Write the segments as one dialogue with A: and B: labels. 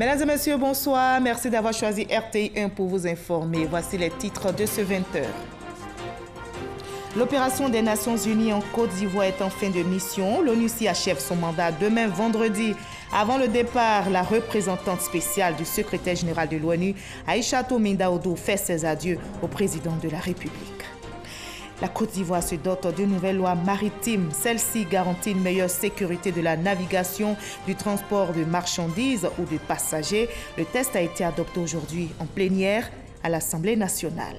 A: Mesdames et messieurs, bonsoir. Merci d'avoir choisi RTI1 pour vous informer. Voici les titres de ce 20h. L'opération des Nations Unies en Côte d'Ivoire est en fin de mission. L'ONUCI achève son mandat demain vendredi. Avant le départ, la représentante spéciale du secrétaire général de l'ONU, Aïchatou Mindaoudou, fait ses adieux au président de la République. La Côte d'Ivoire se dote de nouvelles lois maritimes. Celle-ci garantit une meilleure sécurité de la navigation, du transport de marchandises ou de passagers. Le texte a été adopté aujourd'hui en plénière à l'Assemblée nationale.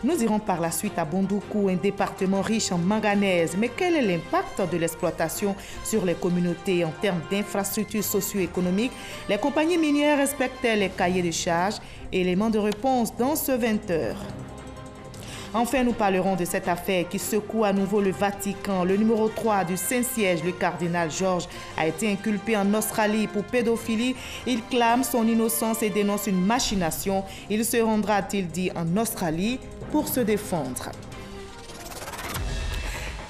A: Nous irons par la suite à Bondoukou, un département riche en manganèse. Mais quel est l'impact de l'exploitation sur les communautés en termes d'infrastructures socio-économiques? Les compagnies minières respectent-elles les cahiers de charges? Éléments de réponse dans ce 20h. Enfin, nous parlerons de cette affaire qui secoue à nouveau le Vatican. Le numéro 3 du Saint-Siège, le cardinal Georges, a été inculpé en Australie pour pédophilie. Il clame son innocence et dénonce une machination. Il se rendra, a-t-il dit, en Australie pour se défendre.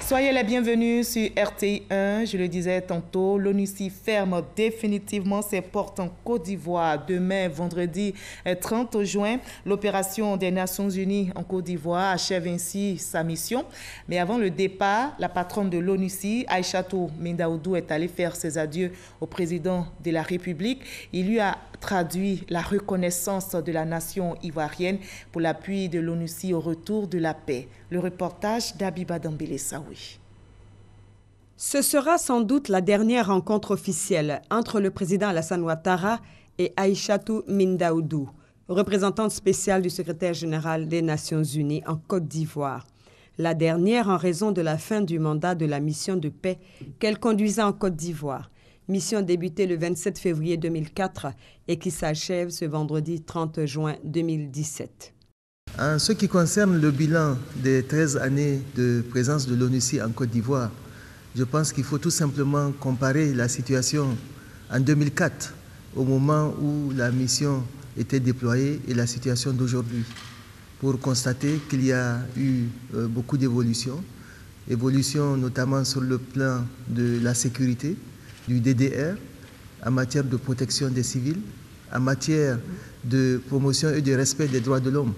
A: Soyez les bienvenus sur RTI1. Je le disais tantôt, l'ONUCI ferme définitivement ses portes en Côte d'Ivoire. Demain, vendredi 30 juin, l'opération des Nations Unies en Côte d'Ivoire achève ainsi sa mission. Mais avant le départ, la patronne de l'ONUCI, Aïchatou Mindaoudou, est allée faire ses adieux au président de la République. Il lui a traduit la reconnaissance de la nation ivoirienne pour l'appui de l'ONUCI au retour de la paix. Le reportage d'Abiba Dambélé-Saoui.
B: Ce sera sans doute la dernière rencontre officielle entre le président Alassane Ouattara et Aïchatou Mindaoudou, représentante spéciale du secrétaire général des Nations Unies en Côte d'Ivoire. La dernière en raison de la fin du mandat de la mission de paix qu'elle conduisait en Côte d'Ivoire. Mission débutée le 27 février 2004 et qui s'achève ce vendredi 30 juin 2017.
C: En ce qui concerne le bilan des 13 années de présence de l'ONUCI en Côte d'Ivoire, je pense qu'il faut tout simplement comparer la situation en 2004, au moment où la mission était déployée, et la situation d'aujourd'hui, pour constater qu'il y a eu beaucoup d'évolutions, évolutions notamment sur le plan de la sécurité, du DDR, en matière de protection des civils, en matière de promotion et de respect des droits de l'homme.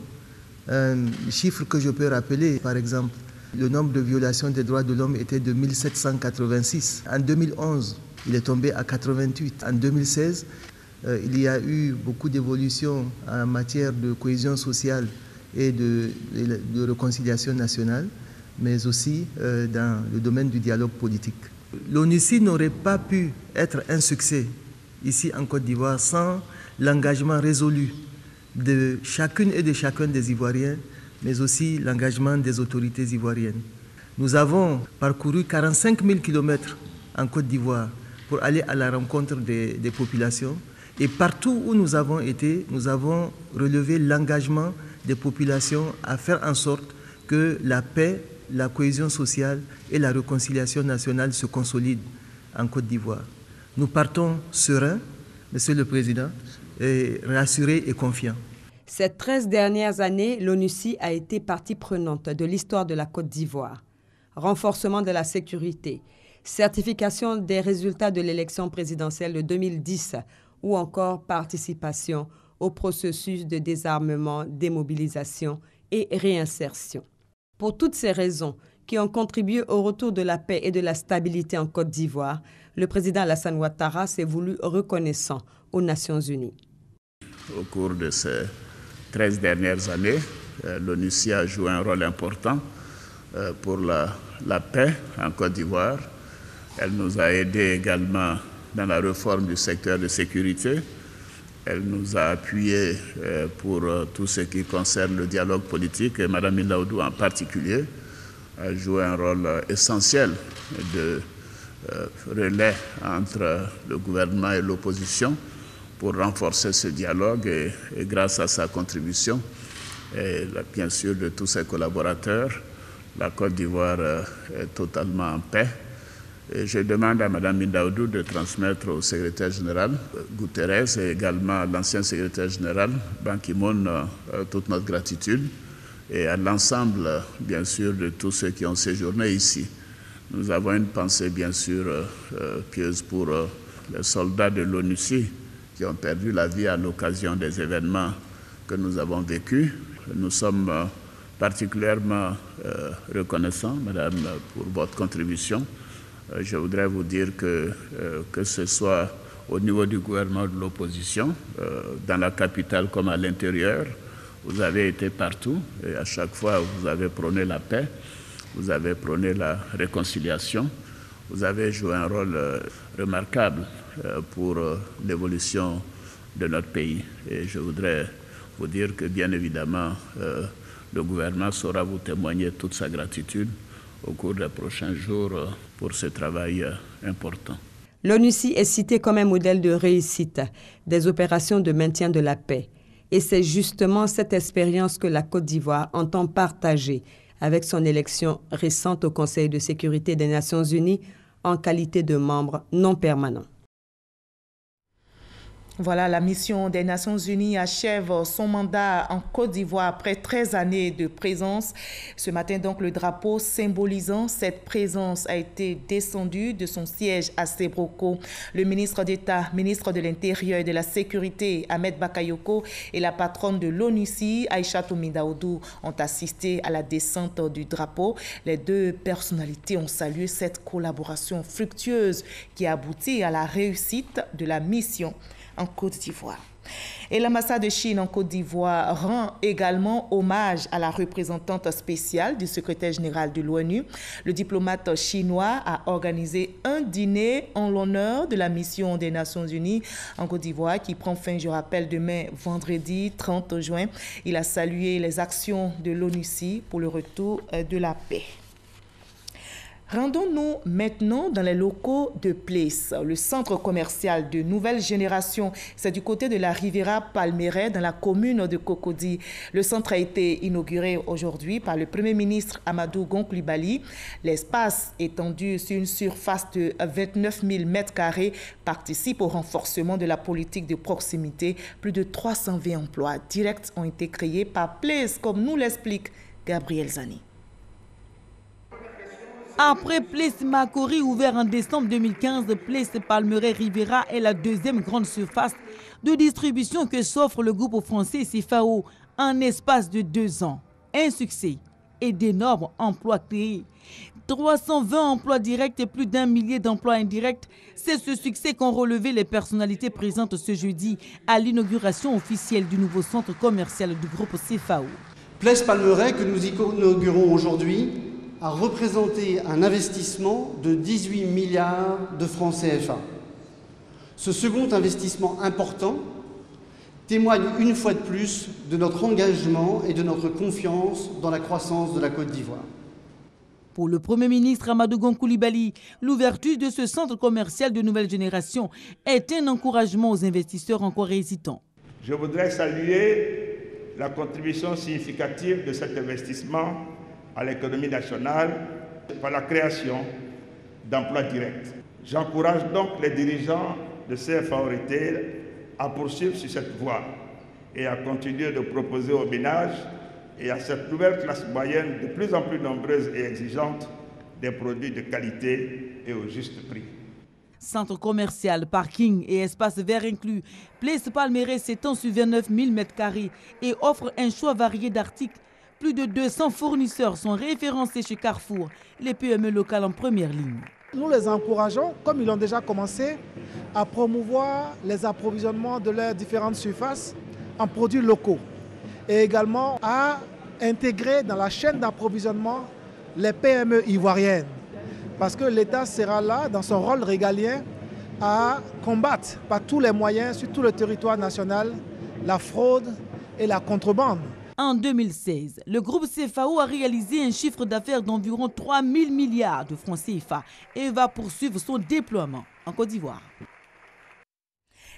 C: Un chiffre que je peux rappeler, par exemple, le nombre de violations des droits de l'homme était de 1786. En 2011, il est tombé à 88. En 2016, il y a eu beaucoup d'évolutions en matière de cohésion sociale et de réconciliation nationale, mais aussi dans le domaine du dialogue politique. L'ONUCI n'aurait pas pu être un succès ici en Côte d'Ivoire sans l'engagement résolu de chacune et de chacun des Ivoiriens, mais aussi l'engagement des autorités ivoiriennes. Nous avons parcouru 45 000 km en Côte d'Ivoire pour aller à la rencontre des populations. Et partout où nous avons été, nous avons relevé l'engagement des populations à faire en sorte que la paix, la cohésion sociale et la réconciliation nationale se consolident en Côte d'Ivoire. Nous partons sereins, Monsieur le Président, et rassurés et confiants.
B: Ces 13 dernières années, l'ONUCI a été partie prenante de l'histoire de la Côte d'Ivoire. Renforcement de la sécurité, certification des résultats de l'élection présidentielle de 2010 ou encore participation au processus de désarmement, démobilisation et réinsertion. Pour toutes ces raisons qui ont contribué au retour de la paix et de la stabilité en Côte d'Ivoire, le président Alassane Ouattara s'est voulu reconnaissant aux Nations Unies.
D: Au cours de ces 13 dernières années, l'ONUCI a joué un rôle important pour la paix en Côte d'Ivoire. Elle nous a aidés également dans la réforme du secteur de sécurité. Elle nous a appuyés pour tout ce qui concerne le dialogue politique, et Mme Mindaoudou en particulier a joué un rôle essentiel de relais entre le gouvernement et l'opposition pour renforcer ce dialogue, et grâce à sa contribution et bien sûr de tous ses collaborateurs, la Côte d'Ivoire est totalement en paix. Et je demande à Mme Mindaoudou de transmettre au secrétaire général Guterres et également à l'ancien secrétaire général Ban Ki-moon toute notre gratitude, et à l'ensemble, bien sûr, de tous ceux qui ont séjourné ici. Nous avons une pensée, bien sûr, pieuse pour les soldats de l'ONUCI qui ont perdu la vie à l'occasion des événements que nous avons vécus. Nous sommes particulièrement reconnaissants, Madame, pour votre contribution. Je voudrais vous dire que ce soit au niveau du gouvernement de l'opposition, dans la capitale comme à l'intérieur, vous avez été partout et à chaque fois vous avez prôné la paix, vous avez prôné la réconciliation, vous avez joué un rôle remarquable pour l'évolution de notre pays. Et je voudrais vous dire que bien évidemment, le gouvernement saura vous témoigner toute sa gratitude au cours des prochains jours pour ce travail important.
B: L'ONUCI est citée comme un modèle de réussite des opérations de maintien de la paix. Et c'est justement cette expérience que la Côte d'Ivoire entend partager avec son élection récente au Conseil de sécurité des Nations Unies en qualité de membre non permanent.
A: Voilà, la mission des Nations Unies achève son mandat en Côte d'Ivoire après 13 années de présence. Ce matin, donc, le drapeau symbolisant cette présence a été descendu de son siège à Sébroko. Le ministre d'État, ministre de l'Intérieur et de la Sécurité, Ahmed Bakayoko, et la patronne de l'ONUCI, Aïchatou Mindaoudou, ont assisté à la descente du drapeau. Les deux personnalités ont salué cette collaboration fructueuse qui a abouti à la réussite de la mission en Côte d'Ivoire. Et l'ambassade de Chine en Côte d'Ivoire rend également hommage à la représentante spéciale du secrétaire général de l'ONU. Le diplomate chinois a organisé un dîner en l'honneur de la mission des Nations Unies en Côte d'Ivoire qui prend fin, je rappelle, demain vendredi 30 juin. Il a salué les actions de l'ONUCI pour le retour de la paix. Rendons-nous maintenant dans les locaux de Place, le centre commercial de nouvelle génération. C'est du côté de la Riviera Palmeraie, dans la commune de Cocody. Le centre a été inauguré aujourd'hui par le Premier ministre Amadou Gon Coulibaly. L'espace étendu sur une surface de 29 000 m² participe au renforcement de la politique de proximité. Plus de 320 emplois directs ont été créés par Place, comme nous l'explique Gabriel Zani.
E: Après Place Makori, ouvert en décembre 2015, Place Palmeraie Riviera est la deuxième grande surface de distribution que s'offre le groupe français CFAO en espace de 2 ans. Un succès et d'énormes emplois créés. 320 emplois directs et plus d'1 millier d'emplois indirects. C'est ce succès qu'ont relevé les personnalités présentes ce jeudi à l'inauguration officielle du nouveau centre commercial du groupe CFAO.
F: Place Palmeraie, que nous inaugurons aujourd'hui, a représenté un investissement de 18 milliards de francs CFA. Ce second investissement important témoigne une fois de plus de notre engagement et de notre confiance dans la croissance de la Côte d'Ivoire.
E: Pour le Premier ministre Amadou Gon Coulibaly, l'ouverture de ce centre commercial de nouvelle génération est un encouragement aux investisseurs encore hésitants.
G: Je voudrais saluer la contribution significative de cet investissement à l'économie nationale par la création d'emplois directs. J'encourage donc les dirigeants de CFAO Retail à poursuivre sur cette voie et à continuer de proposer aux ménages et à cette nouvelle classe moyenne de plus en plus nombreuse et exigeante des produits de qualité et au juste prix.
E: Centre commercial, parking et espace vert inclus, Place Palmeraie s'étend sur 29 000 m² et offre un choix varié d'articles. Plus de 200 fournisseurs sont référencés chez Carrefour, les PME locales en première ligne.
H: Nous les encourageons, comme ils ont déjà commencé, à promouvoir les approvisionnements de leurs différentes surfaces en produits locaux et également à intégrer dans la chaîne d'approvisionnement les PME ivoiriennes. Parce que l'État sera là, dans son rôle régalien, à combattre par tous les moyens sur tout le territoire national la fraude et la contrebande.
E: En 2016, le groupe CFAO a réalisé un chiffre d'affaires d'environ 3 000 milliards de francs CFA et va poursuivre son déploiement en Côte d'Ivoire.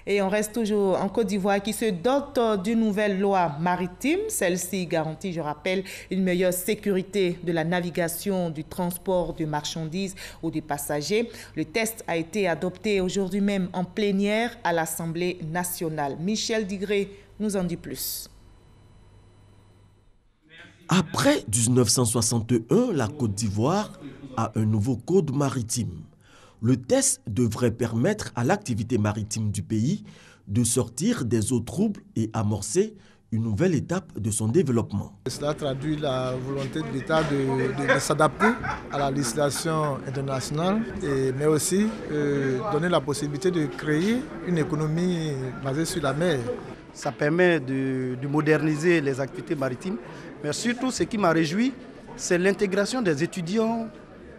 A: Et on reste toujours en Côte d'Ivoire qui se dote d'une nouvelle loi maritime. Celle-ci garantit, je rappelle, une meilleure sécurité de la navigation, du transport de marchandises ou de passagers. Le texte a été adopté aujourd'hui même en plénière à l'Assemblée nationale. Michel Digré nous en dit plus.
I: Après 1961, la Côte d'Ivoire a un nouveau code maritime. Le test devrait permettre à l'activité maritime du pays de sortir des eaux troubles et amorcer une nouvelle étape de son développement.
J: Cela traduit la volonté de l'État de s'adapter à la législation internationale, mais aussi donner la possibilité de créer une économie basée sur la mer.
F: Ça permet de moderniser les activités maritimes, mais surtout ce qui m'a réjoui, c'est l'intégration des étudiants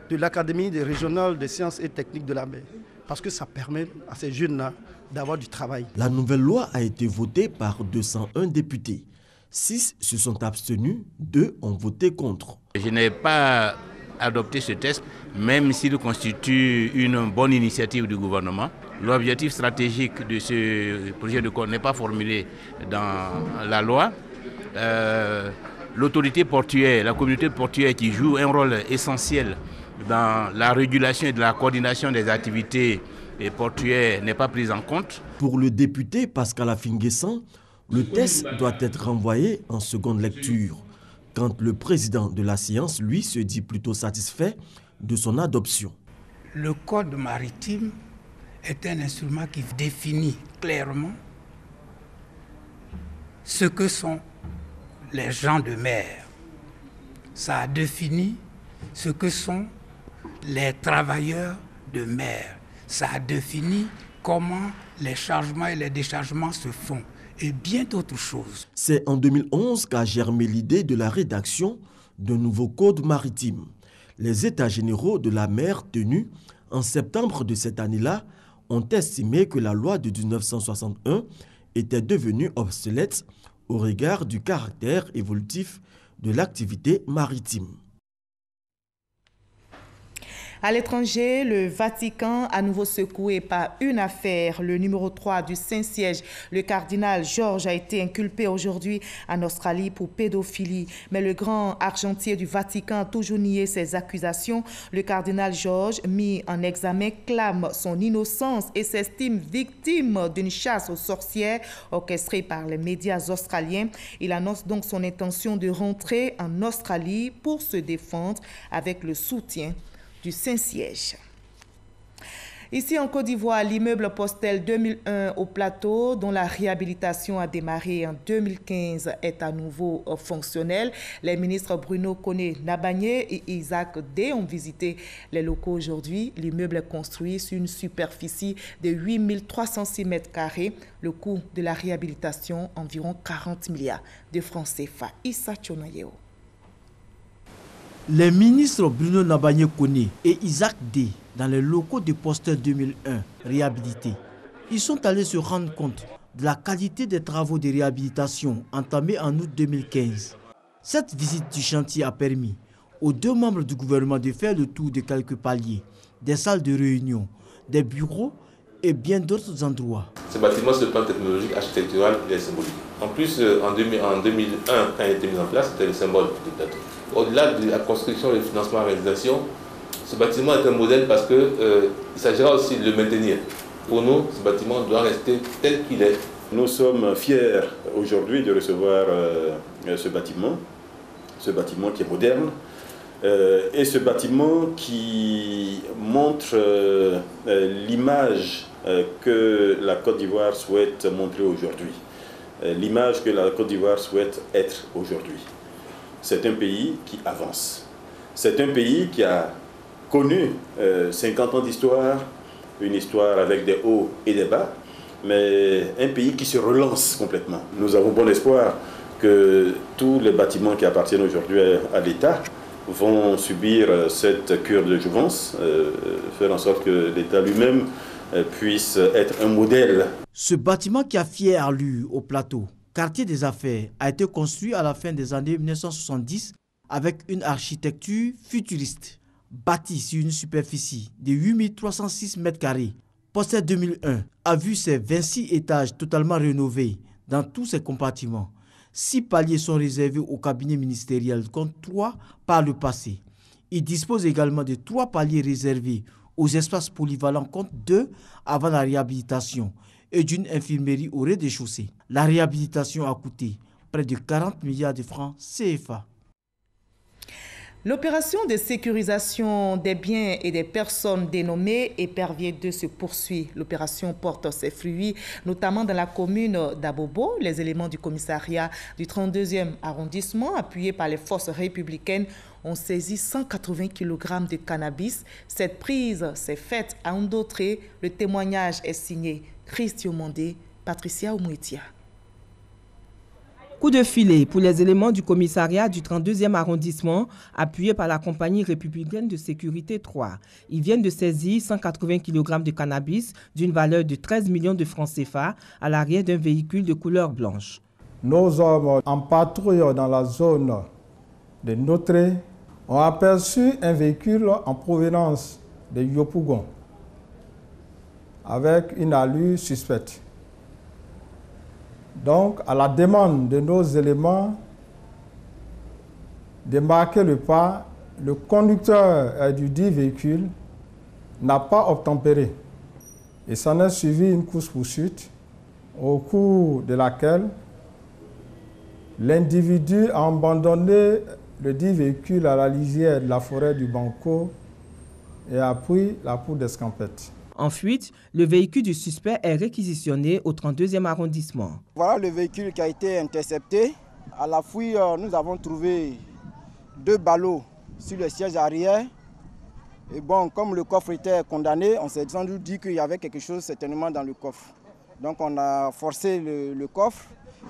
F: de l'Académie régionale des sciences et techniques de la mer, parce que ça permet à ces jeunes-là d'avoir du travail.
I: La nouvelle loi a été votée par 201 députés. 6 se sont abstenus, 2 ont voté contre.
K: Je n'ai pas adopté ce texte, même s'il constitue une bonne initiative du gouvernement. L'objectif stratégique de ce projet de code n'est pas formulé dans la loi. L'autorité portuaire, la communauté portuaire qui joue un rôle essentiel dans la régulation et de la coordination des activités portuaires n'est pas prise en compte.
I: Pour le député Pascal Afinguessan, le test doit être renvoyé en seconde lecture, quand le président de la séance, lui, se dit plutôt satisfait de son adoption.
L: Le code maritime est un instrument qui définit clairement ce que sont les gens de mer. Ça a défini ce que sont les travailleurs de mer. Ça a défini comment les chargements et les déchargements se font et bien d'autres choses.
I: C'est en 2011 qu'a germé l'idée de la rédaction d'un nouveau code maritime. Les États généraux de la mer tenus en septembre de cette année-là ont estimé que la loi de 1961 était devenue obsolète au regard du caractère évolutif de l'activité maritime.
A: À l'étranger, le Vatican, à nouveau secoué par une affaire. Le numéro 3 du Saint-Siège, le cardinal Georges, a été inculpé aujourd'hui en Australie pour pédophilie. Mais le grand argentier du Vatican a toujours nié ces accusations. Le cardinal Georges, mis en examen, clame son innocence et s'estime victime d'une chasse aux sorcières orchestrée par les médias australiens. Il annonce donc son intention de rentrer en Australie pour se défendre avec le soutien du Saint-Siège. Ici en Côte d'Ivoire, l'immeuble Postel 2001 au Plateau, dont la réhabilitation a démarré en 2015, est à nouveau fonctionnel. Les ministres Bruno Koné-Nabagné et Isaac Dey ont visité les locaux aujourd'hui. L'immeuble est construit sur une superficie de 8 306 mètres carrés. Le coût de la réhabilitation, environ 40 milliards de francs CFA. Issa Tchonoyeo.
M: Les ministres Bruno Nabagné-Koné et Isaac Dey, dans les locaux de Postel 2001 réhabilités, ils sont allés se rendre compte de la qualité des travaux de réhabilitation entamés en août 2015. Cette visite du chantier a permis aux 2 membres du gouvernement de faire le tour de quelques paliers, des salles de réunion, des bureaux et bien d'autres endroits.
N: Ce bâtiment, sur le plan technologique, architectural, il est symbolique. En plus, en 2001, quand il a été mis en place, c'était le symbole du plateau. Au-delà de la construction, le financement, la réalisation, ce bâtiment est un modèle parce qu'il s'agira aussi de le maintenir. Pour nous, ce bâtiment doit rester tel qu'il est.
O: Nous sommes fiers aujourd'hui de recevoir ce bâtiment qui est moderne, et ce bâtiment qui montre l'image que la Côte d'Ivoire souhaite montrer aujourd'hui, l'image que la Côte d'Ivoire souhaite être aujourd'hui. C'est un pays qui avance. C'est un pays qui a connu 50 ans d'histoire, une histoire avec des hauts et des bas, mais un pays qui se relance complètement. Nous avons bon espoir que tous les bâtiments qui appartiennent aujourd'hui à l'État vont subir cette cure de jouvence, faire en sorte que l'État lui-même puisse être un modèle.
M: Ce bâtiment qui a fière allure au Plateau, quartier des affaires, a été construit à la fin des années 1970 avec une architecture futuriste. Bâti sur une superficie de 8 306 mètres carrés, Postel 2001 a vu ses 26 étages totalement rénovés dans tous ses compartiments. 6 paliers sont réservés au cabinet ministériel contre 3 par le passé. Il dispose également de 3 paliers réservés aux espaces polyvalents contre 2 avant la réhabilitation et d'une infirmerie au rez-de-chaussée. La réhabilitation a coûté près de 40 milliards de francs CFA.
A: L'opération de sécurisation des biens et des personnes dénommée Épervier 2 se poursuit. L'opération porte ses fruits, notamment dans la commune d'Abobo. Les éléments du commissariat du 32e arrondissement, appuyés par les forces républicaines, ont saisi 180 kg de cannabis. Cette prise s'est faite à Ndautré. Le témoignage est signé Christian Mondé, Patricia Oumouetia.
P: Coup de filet pour les éléments du commissariat du 32e arrondissement, appuyé par la compagnie républicaine de sécurité 3. Ils viennent de saisir 180 kg de cannabis d'une valeur de 13 millions de francs CFA à l'arrière d'un véhicule de couleur blanche.
Q: Nos hommes en patrouille dans la zone de Ndautré ont aperçu un véhicule en provenance de Yopougon avec une allure suspecte. Donc, à la demande de nos éléments de marquer le pas, le conducteur du dit véhicule n'a pas obtempéré. Et s'en est suivi une course-poursuite au cours de laquelle l'individu a abandonné le dit véhicule à la lisière de la forêt du Banco et a pris la poudre d'escampette.
P: En fuite, le véhicule du suspect est réquisitionné au 32e arrondissement.
R: Voilà le véhicule qui a été intercepté. À la fouille, nous avons trouvé 2 ballots sur le siège arrière. Et bon, comme le coffre était condamné, on s'est sans doute dit qu'il y avait quelque chose certainement dans le coffre. Donc on a forcé le coffre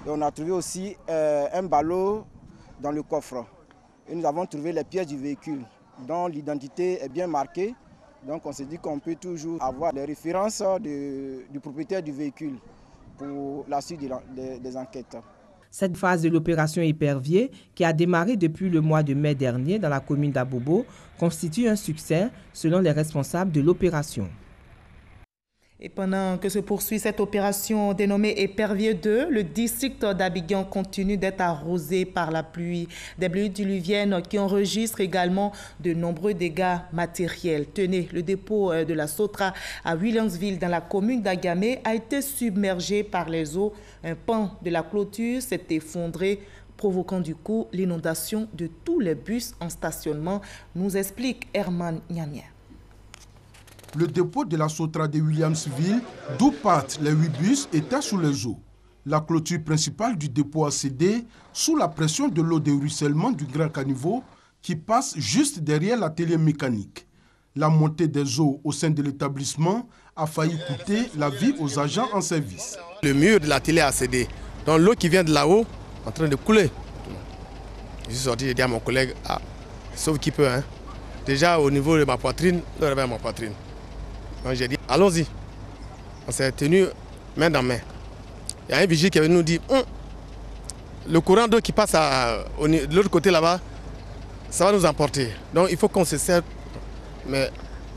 R: et on a trouvé aussi un ballot dans le coffre. Et nous avons trouvé les pièces du véhicule dont l'identité est bien marquée. Donc on s'est dit qu'on peut toujours avoir les références du propriétaire du véhicule pour la suite des enquêtes.
P: Cette phase de l'opération Épervier, qui a démarré depuis le mois de mai dernier dans la commune d'Abobo, constitue un succès selon les responsables de l'opération.
A: Et pendant que se poursuit cette opération dénommée Épervier 2, le district d'Abidjan continue d'être arrosé par la pluie. Des pluies diluviennes qui enregistrent également de nombreux dégâts matériels. Tenez, le dépôt de la Sotra à Williamsville dans la commune d'Agamé a été submergé par les eaux. Un pan de la clôture s'est effondré, provoquant du coup l'inondation de tous les bus en stationnement, nous explique Herman Niamia.
S: Le dépôt de la Sotra de Williamsville, d'où partent les 8 bus, était sous les eaux. La clôture principale du dépôt a cédé sous la pression de l'eau de ruissellement du grand caniveau qui passe juste derrière l'atelier mécanique. La montée des eaux au sein de l'établissement a failli coûter la vie aux agents en service.
T: Le mur de l'atelier a cédé. Donc l'eau qui vient de là-haut est en train de couler. Je suis sorti, j'ai dit à mon collègue, sauf qui peut, hein. Déjà au niveau de ma poitrine, l'eau avait ma poitrine. Donc j'ai dit, allons-y. On s'est tenu main dans main. Il y a un vigile qui avait nous dit, le courant d'eau qui passe de l'autre côté là-bas, ça va nous emporter. Donc il faut qu'on se serve. Mais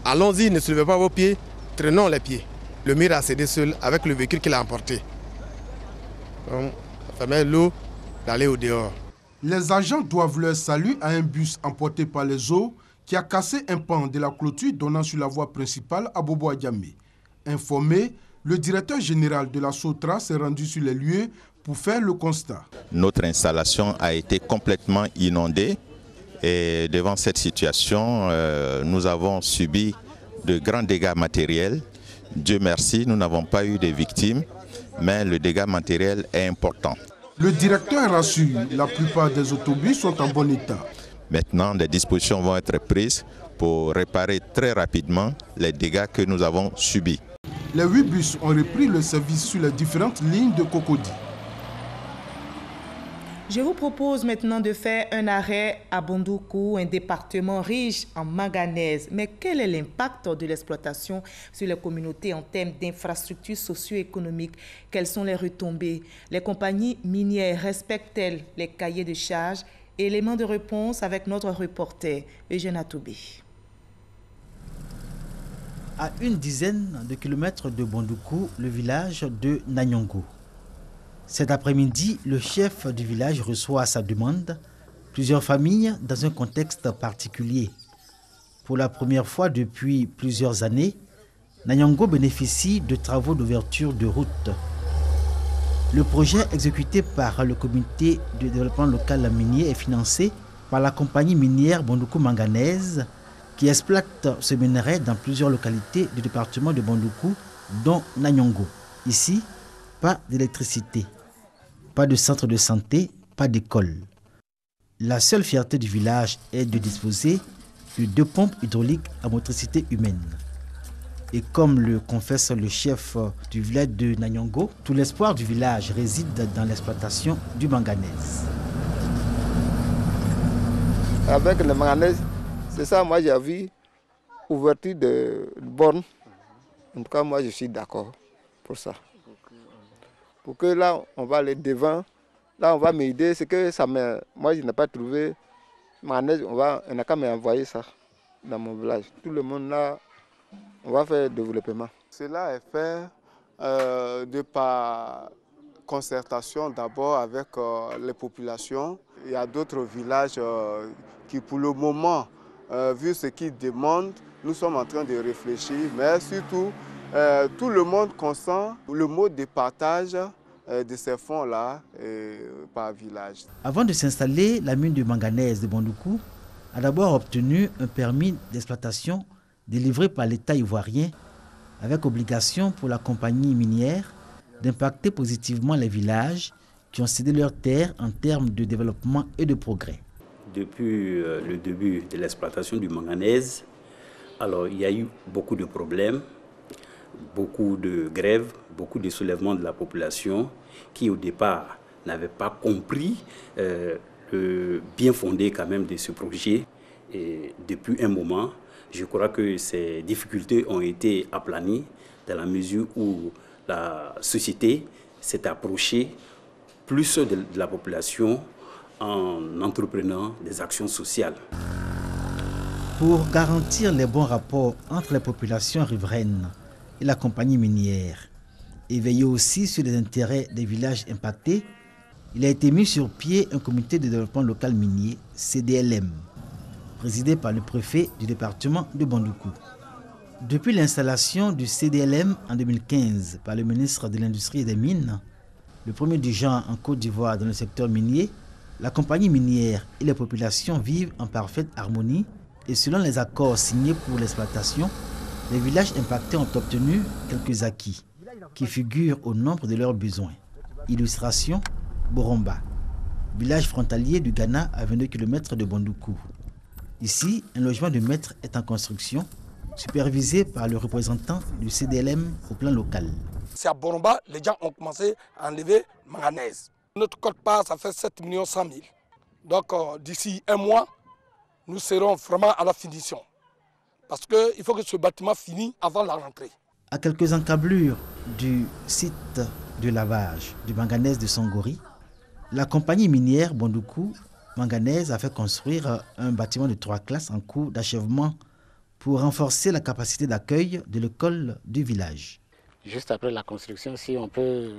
T: allons-y, ne soulevez pas vos pieds, traînons les pieds. Le mur a cédé seul avec le véhicule qu'il a emporté. Donc ça permet l'eau d'aller au dehors.
S: Les agents doivent leur salut à un bus emporté par les eaux qui a cassé un pan de la clôture donnant sur la voie principale à Bobo-Adjamé. Informé, le directeur général de la Sotra s'est rendu sur les lieux pour faire le constat.
U: Notre installation a été complètement inondée et devant cette situation, nous avons subi de grands dégâts matériels. Dieu merci, nous n'avons pas eu de victimes, mais le dégât matériel est important.
S: Le directeur rassure, la plupart des autobus sont en bon état.
U: Maintenant, des dispositions vont être prises pour réparer très rapidement les dégâts que nous avons subis.
S: Les 8 bus ont repris le service sur les différentes lignes de Cocody.
A: Je vous propose maintenant de faire un arrêt à Bondoukou, un département riche en manganèse. Mais quel est l'impact de l'exploitation sur les communautés en termes d'infrastructures socio-économiques? Quelles sont les retombées? Les compagnies minières respectent-elles les cahiers de charges? Élément de réponse avec notre reporter Eugène Atoubé.
M: À une dizaine de kilomètres de Bondoukou, le village de Nanyongo. Cet après-midi, le chef du village reçoit à sa demande plusieurs familles dans un contexte particulier. Pour la première fois depuis plusieurs années, Nanyongo bénéficie de travaux d'ouverture de routes. Le projet exécuté par le comité de développement local minier est financé par la compagnie minière Bondoukou Manganèse qui exploite ce minerai dans plusieurs localités du département de Bondoukou, dont Nanyongo. Ici, pas d'électricité, pas de centre de santé, pas d'école. La seule fierté du village est de disposer de 2 pompes hydrauliques à motricité humaine. Et comme le confesse le chef du village de Nanyongo, tout l'espoir du village réside dans l'exploitation du manganèse.
C: Avec le manganèse, c'est ça, moi j'ai vu, ouverture de bornes. En tout cas, moi je suis d'accord pour ça. Pour que là, on va aller devant, là on va m'aider, c'est que ça me... Moi je n'ai pas trouvé manganèse, on n'a qu'à m'envoyer ça dans mon village. Tout le monde là, on va faire le développement.
V: Cela est fait de par concertation d'abord avec les populations. Il y a d'autres villages qui pour le moment, vu ce qu'ils demandent, nous sommes en train de réfléchir, mais surtout tout le monde consent le mode de partage de ces fonds-là par village.
M: Avant de s'installer, la mine de manganèse de Bondoukou a d'abord obtenu un permis d'exploitation délivré par l'État ivoirien avec obligation pour la compagnie minière d'impacter positivement les villages qui ont cédé leurs terres en termes de développement et de progrès.
W: Depuis le début de l'exploitation du manganèse, alors il y a eu beaucoup de problèmes, beaucoup de grèves, beaucoup de soulèvements de la population qui au départ n'avaient pas compris le bien fondé quand même de ce projet. Et depuis un moment, je crois que ces difficultés ont été aplanies dans la mesure où la société s'est approchée plus de la population en entreprenant des actions sociales.
M: Pour garantir les bons rapports entre les populations riveraines et la compagnie minière et veiller aussi sur les intérêts des villages impactés, il a été mis sur pied un comité de développement local minier, CDLM, présidé par le préfet du département de Bondoukou. Depuis l'installation du CDLM en 2015 par le ministre de l'Industrie et des Mines, le premier du genre en Côte d'Ivoire dans le secteur minier, la compagnie minière et les populations vivent en parfaite harmonie et selon les accords signés pour l'exploitation, les villages impactés ont obtenu quelques acquis qui figurent au nombre de leurs besoins. Illustration, Boromba, village frontalier du Ghana à 22 km de Bondoukou. Ici, un logement de maître est en construction, supervisé par le représentant du CDLM au plan local.
X: C'est à Boromba, les gens ont commencé à enlever manganèse. Notre quote-part, ça fait 7 100 000. Donc d'ici un mois, nous serons vraiment à la finition. Parce qu'il faut que ce bâtiment finisse avant la rentrée.
M: À quelques encablures du site de lavage du manganèse de Songori, la compagnie minière Bondoukou Manganèse a fait construire un bâtiment de 3 classes en cours d'achèvement pour renforcer la capacité d'accueil de l'école du village.
Y: Juste après la construction, si on peut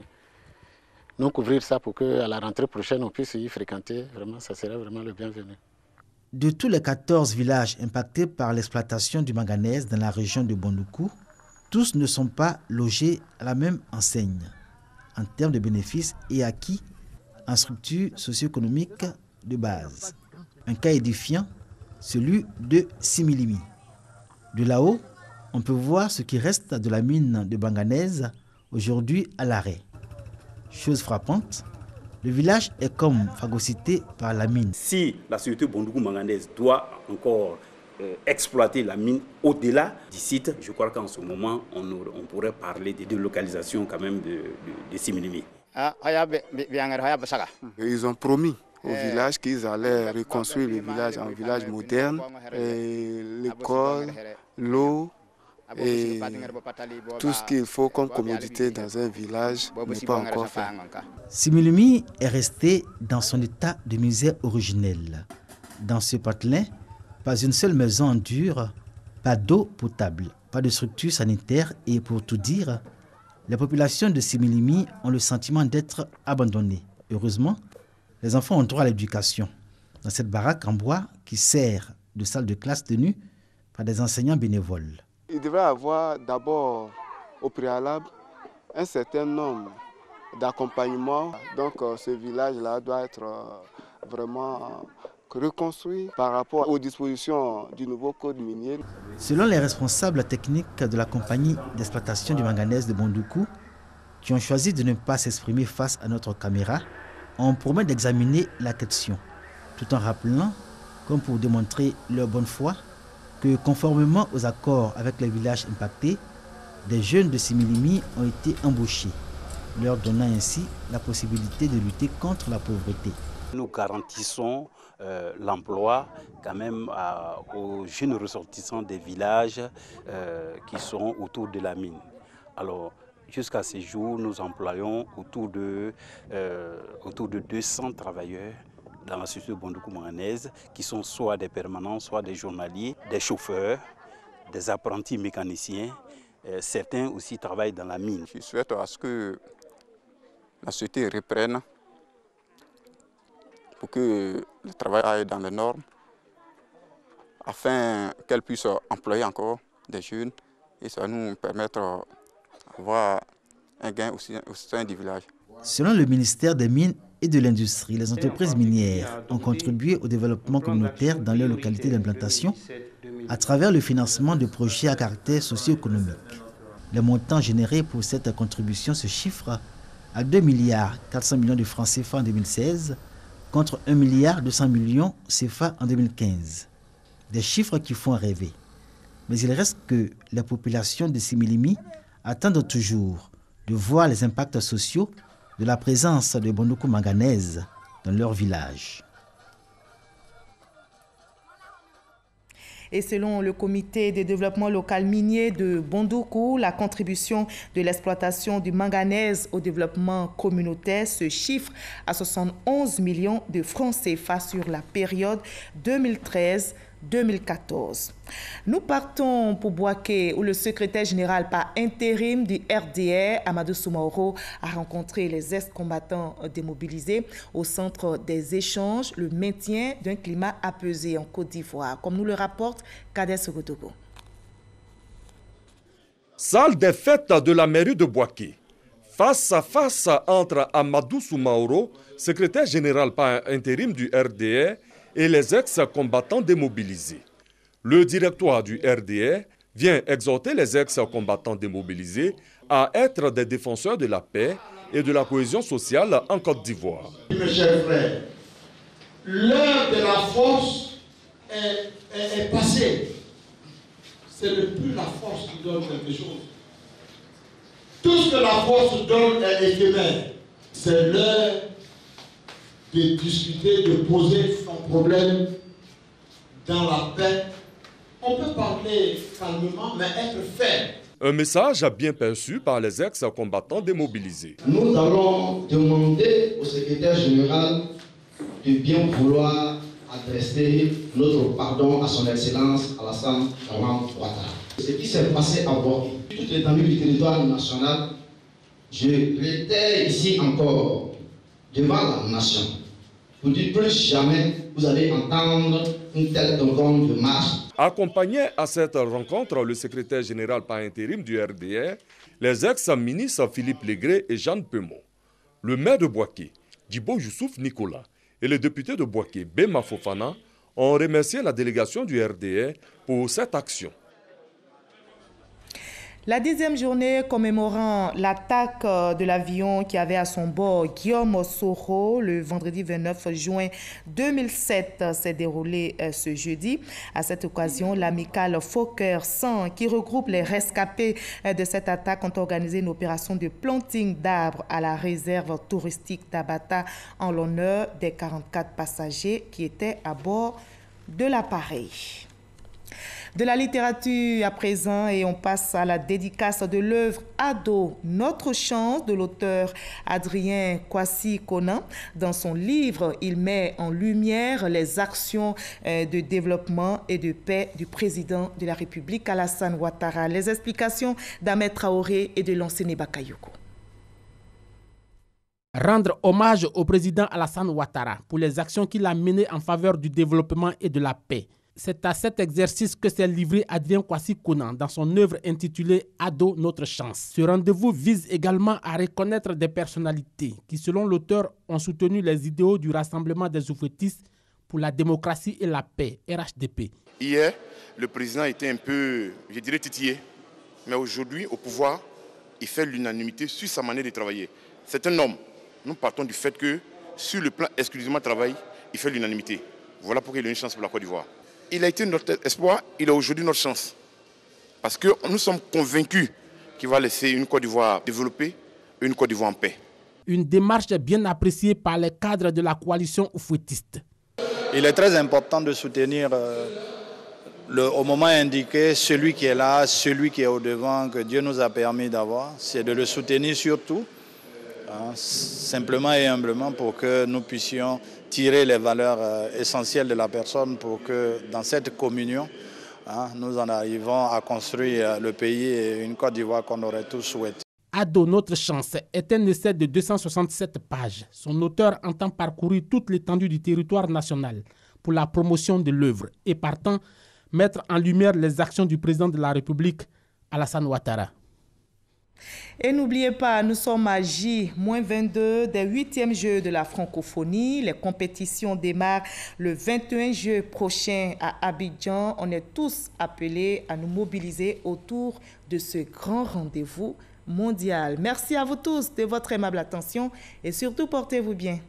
Y: nous couvrir ça pour qu'à la rentrée prochaine, on puisse y fréquenter, vraiment, ça serait vraiment le bienvenu.
M: De tous les 14 villages impactés par l'exploitation du manganèse dans la région de Bondoukou, tous ne sont pas logés à la même enseigne en termes de bénéfices et acquis en structure socio-économique de base. Un cas édifiant, celui de Similimi. De là-haut, on peut voir ce qui reste de la mine de manganèse, aujourd'hui à l'arrêt. Chose frappante, le village est comme phagocyté par la mine.
W: Si la société Bondoukou Manganèse doit encore exploiter la mine au-delà du site, je crois qu'en ce moment, on pourrait parler de délocalisation quand même de Similimi.
V: Ils ont promis au village qu'ils allaient reconstruire le village en village moderne, l'école, l'eau et tout ce qu'il faut comme commodité dans un village n'est pas encore fait.
M: Similimi est resté dans son état de misère originel. Dans ce patelin, pas une seule maison en dur, pas d'eau potable, pas de structure sanitaire et pour tout dire, les populations de Similimi ont le sentiment d'être abandonnées. Heureusement, les enfants ont droit à l'éducation. Dans cette baraque en bois qui sert de salle de classe tenue par des enseignants bénévoles.
V: Il devrait y avoir d'abord au préalable un certain nombre d'accompagnements. Donc ce village-là doit être vraiment reconstruit par rapport aux dispositions du nouveau code minier.
M: Selon les responsables techniques de la compagnie d'exploitation du manganèse de Bondoukou, qui ont choisi de ne pas s'exprimer face à notre caméra, on promet d'examiner la question, tout en rappelant, comme pour démontrer leur bonne foi, que conformément aux accords avec les villages impactés, des jeunes de Similimi ont été embauchés, leur donnant ainsi la possibilité de lutter contre la pauvreté.
W: Nous garantissons l'emploi quand même aux jeunes ressortissants des villages qui sont autour de la mine. Alors, jusqu'à ce jour, nous employons autour de 200 travailleurs dans la société Bondoukou manganèse qui sont soit des permanents, soit des journaliers, des chauffeurs, des apprentis mécaniciens. Certains aussi travaillent dans la mine.
B: Je souhaite à ce que la société reprenne pour que le travail aille dans les normes, afin qu'elle puisse employer encore des jeunes et ça va nous permettre d'avoir un gain aussi au sein du village.
M: Selon le ministère des Mines et de l'Industrie, les entreprises minières ont contribué au développement communautaire dans leurs localités d'implantation à travers le financement de projets à caractère socio-économique. Le montant généré pour cette contribution se chiffre à 2,4 milliards de francs CFA en 2016 contre 1,2 milliard CFA en 2015. Des chiffres qui font rêver. Mais il reste que les populations de Similimi attendent toujours de voir les impacts sociaux de la présence de Bondoukou manganèse dans leur village.
A: Et selon le comité de développement local minier de Bondoukou, la contribution de l'exploitation du manganèse au développement communautaire se chiffre à 71 millions de francs CFA sur la période 2013-2014. Nous partons pour Bouaké, où le secrétaire général par intérim du RDR, Amadou Soumaoro, a rencontré les ex-combattants démobilisés au centre des échanges, le maintien d'un climat apaisé en Côte d'Ivoire, comme nous le rapporte Kader Sogotogo.
D: Salle des fêtes de la mairie de Bouaké. Face à face entre Amadou Soumaoro, secrétaire général par intérim du RDR, et les ex-combattants démobilisés. Le directoire du RDR vient exhorter les ex-combattants démobilisés à être des défenseurs de la paix et de la cohésion sociale en Côte d'Ivoire.
E: Mes chers frères, l'heure de la force est passée. Ce n'est plus la force qui donne quelque chose. Tout ce que la force donne est éphémère. C'est l'heure de discuter, de poser son problème dans la paix. On peut parler calmement, mais être ferme.
D: Un message bien perçu par les ex-combattants démobilisés.
E: Nous allons demander au secrétaire général de bien vouloir adresser notre pardon à son Excellence Alassane Ouattara. Ce qui s'est passé à Bouaké, toute l'étendue du territoire national, je réitère ici encore devant la nation. Vous dites plus jamais vous allez entendre une telle rencontre de marche.
D: Accompagné à cette rencontre, le secrétaire général par intérim du RDR, les ex-ministres Philippe Légré et Jeanne Pemont, le maire de Bouaké, Djibo Youssouf Nicolas, et le député de Bouaké, Bema Fofana, ont remercié la délégation du RDR pour cette action.
A: La 10e journée commémorant l'attaque de l'avion qui avait à son bord Guillaume Soro le vendredi 29 juin 2007 s'est déroulée ce jeudi. À cette occasion, l'amicale Fokker 100 qui regroupe les rescapés de cette attaque ont organisé une opération de planting d'arbres à la réserve touristique d'Abata en l'honneur des 44 passagers qui étaient à bord de l'appareil. De la littérature à présent et on passe à la dédicace de l'œuvre Ado, notre chance de l'auteur Adrien Kwasi Konan. Dans son livre, il met en lumière les actions de développement et de paix du président de la République Alassane Ouattara. Les explications d'Ahmed Traoré et de Lansene Bakayoko.
G: Rendre hommage au président Alassane Ouattara pour les actions qu'il a menées en faveur du développement et de la paix. C'est à cet exercice que s'est livré Adrien Kwasi Konan dans son œuvre intitulée Ado, notre chance. Ce rendez-vous vise également à reconnaître des personnalités qui, selon l'auteur, ont soutenu les idéaux du rassemblement des oufouettistes pour la démocratie et la paix, RHDP.
F: Hier, le président était un peu, je dirais, titillé. Mais aujourd'hui, au pouvoir, il fait l'unanimité sur sa manière de travailler. C'est un homme. Nous partons du fait que, sur le plan exclusivement travail, il fait l'unanimité. Voilà pourquoi il a une chance pour la Côte d'Ivoire. Il a été notre espoir, il a aujourd'hui notre chance. Parce que nous sommes convaincus qu'il va laisser une Côte d'Ivoire développée, une Côte d'Ivoire en paix.
G: Une démarche bien appréciée par les cadres de la coalition oufouettiste.
H: Il est très important de soutenir au moment indiqué celui qui est là, celui qui est au devant, que Dieu nous a permis d'avoir. C'est de le soutenir surtout, simplement et humblement, pour que nous puissions tirer les valeurs essentielles de la personne, pour que dans cette communion, nous en arrivons à construire le pays et une Côte d'Ivoire qu'on aurait tous souhaité.
G: Ado, notre chance est un essai de 267 pages. Son auteur entend parcourir toute l'étendue du territoire national pour la promotion de l'œuvre et partant mettre en lumière les actions du président de la République, Alassane Ouattara.
A: Et n'oubliez pas, nous sommes à J-22 des 8e Jeux de la francophonie. Les compétitions démarrent le 21 juillet prochain à Abidjan. On est tous appelés à nous mobiliser autour de ce grand rendez-vous mondial. Merci à vous tous de votre aimable attention et surtout portez-vous bien.